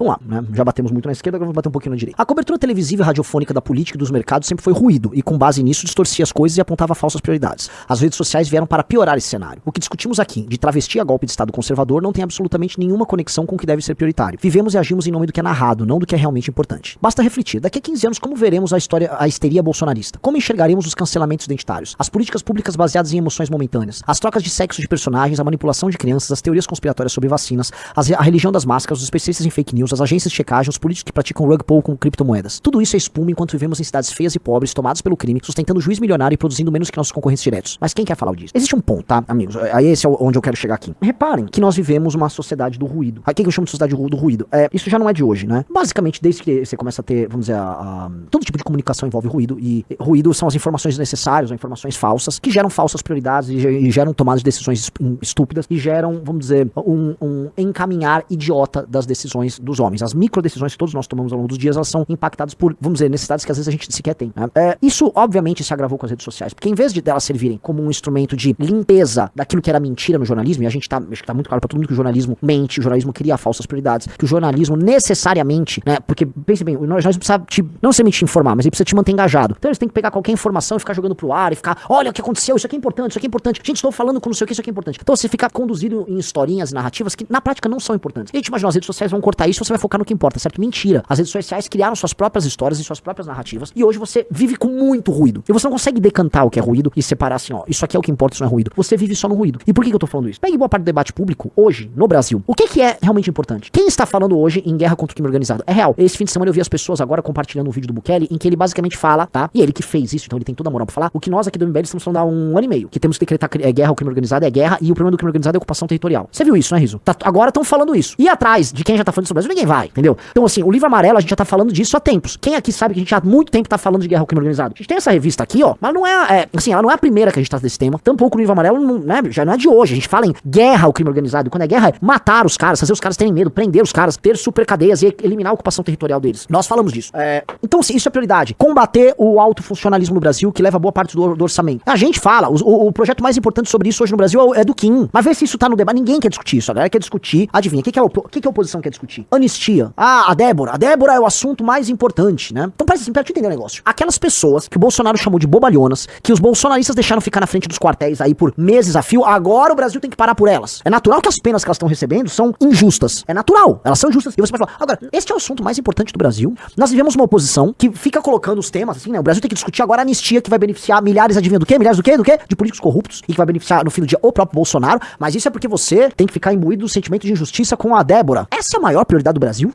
Vamos lá, né? Já batemos muito na esquerda, agora vamos bater um pouquinho na direita. A cobertura televisiva e radiofônica da política e dos mercados sempre foi ruído, e com base nisso distorcia as coisas e apontava falsas prioridades. As redes sociais vieram para piorar esse cenário. O que discutimos aqui, de travesti a golpe de Estado conservador, não tem absolutamente nenhuma conexão com o que deve ser prioritário. Vivemos e agimos em nome do que é narrado, não do que é realmente importante. Basta refletir, daqui a 15 anos como veremos a histeria bolsonarista? Como enxergaremos os cancelamentos identitários? As políticas públicas baseadas em emoções momentâneas? As trocas de sexo de personagens, a manipulação de crianças, as teorias conspiratórias sobre vacinas, a religião das máscaras, os especialistas em fake news, as agências de checagem, os políticos que praticam rug pull com criptomoedas. Tudo isso é espuma enquanto vivemos em cidades feias e pobres, tomados pelo crime, sustentando juiz milionário e produzindo menos que nossos concorrentes diretos. Mas quem quer falar disso? Existe um ponto, tá, amigos? Aí esse é onde eu quero chegar aqui. Reparem que nós vivemos uma sociedade do ruído. O que eu chamo de sociedade do ruído? Isso já não é de hoje, né? Basicamente, desde que você começa a ter, vamos dizer, todo tipo de comunicação envolve ruído, e ruído são as informações desnecessárias ou informações falsas, que geram falsas prioridades e geram tomadas de decisões estúpidas e geram, vamos dizer, um encaminhar idiota das decisões dos homens. As micro decisões que todos nós tomamos ao longo dos dias, elas são impactadas por, vamos dizer, necessidades que às vezes a gente sequer tem, né? Isso, obviamente, se agravou com as redes sociais, porque em vez de delas servirem como um instrumento de limpeza daquilo que era mentira no jornalismo, e a gente acho que tá muito claro pra todo mundo que o jornalismo mente, o jornalismo cria falsas prioridades, que o jornalismo necessariamente, né, porque, pense bem, o jornalismo precisa não somente te informar, mas ele precisa te manter engajado. Então eles têm que pegar qualquer informação e ficar jogando pro ar e ficar, olha o que aconteceu, isso aqui é importante, isso aqui é importante. Gente, estou falando com não sei o que, isso aqui é importante. Então você fica conduzido em historinhas e narrativas que na prática não são importantes. E a gente imagina, as redes sociais vão cortar isso e você vai focar no que importa, certo? Mentira. As redes sociais criaram suas próprias histórias e suas próprias narrativas, e hoje você vive com muito ruído. E você não consegue decantar o que é ruído e separar assim, ó, isso aqui é o que importa, isso não é ruído. Você vive só no ruído. E por que eu tô falando isso? Pegue boa parte do debate público hoje, no Brasil. O que é realmente importante? Quem está falando hoje em guerra contra o crime organizado? É real. Esse fim de semana eu vi as pessoas agora compartilhando um vídeo do Bukele em que ele basicamente fala, tá? E ele que fez isso, então ele tem toda a moral pra falar. O que nós aqui do MBL estamos falando há um ano e meio. Que temos que decretar guerra ao crime organizado, é guerra, e o problema do crime organizado é ocupação territorial. Você viu isso, né, Riso? Agora estão falando isso. E atrás de quem já tá falando isso no Brasil, ninguém vai, entendeu? Então, assim, o livro amarelo a gente já tá falando disso há tempos. Quem aqui sabe que a gente já há muito tempo tá falando de guerra ao crime organizado? A gente tem essa revista aqui, ó, mas não assim, ela não é a primeira que a gente trata desse tema. Tampouco o livro amarelo, né, já não é de hoje. A gente fala em guerra ao crime organizado. E quando é guerra, é matar os caras, fazer os caras terem medo, prender os caras, ter super cadeias e eliminar a ocupação territorial deles. Nós falamos disso. Então, sim, isso é prioridade. Combater o alto funcionalismo no Brasil, que leva boa parte do orçamento. A gente fala, o projeto mais importante sobre isso hoje no Brasil é do Kim. Mas vê se isso tá no debate. Ninguém quer discutir isso. A galera quer discutir. Adivinha, o que a oposição quer discutir? Anistia. A Débora. A Débora é o assunto mais importante, né? Então, parece assim, pra te entender o negócio. Aquelas pessoas que o Bolsonaro chamou de bobalhonas, que os bolsonaristas deixaram ficar na frente dos quartéis aí por meses a fio, agora o Brasil tem que parar por elas. É natural que as penas que elas estão recebendo são injustas. É natural. Elas são injustas. E você pode falar, agora, este é o assunto mais importante do Brasil. Nós vivemos uma oposição que fica colocando os temas, assim, né? O Brasil tem que discutir agora a anistia que vai beneficiar milhares, adivinha do quê? Milhares do quê? Do quê? De políticos corruptos e que vai beneficiar, no fim do dia, o próprio Bolsonaro. Mas isso é porque você tem que ficar imbuído do sentimento de injustiça com a Débora. Essa é a maior prioridade do Brasil?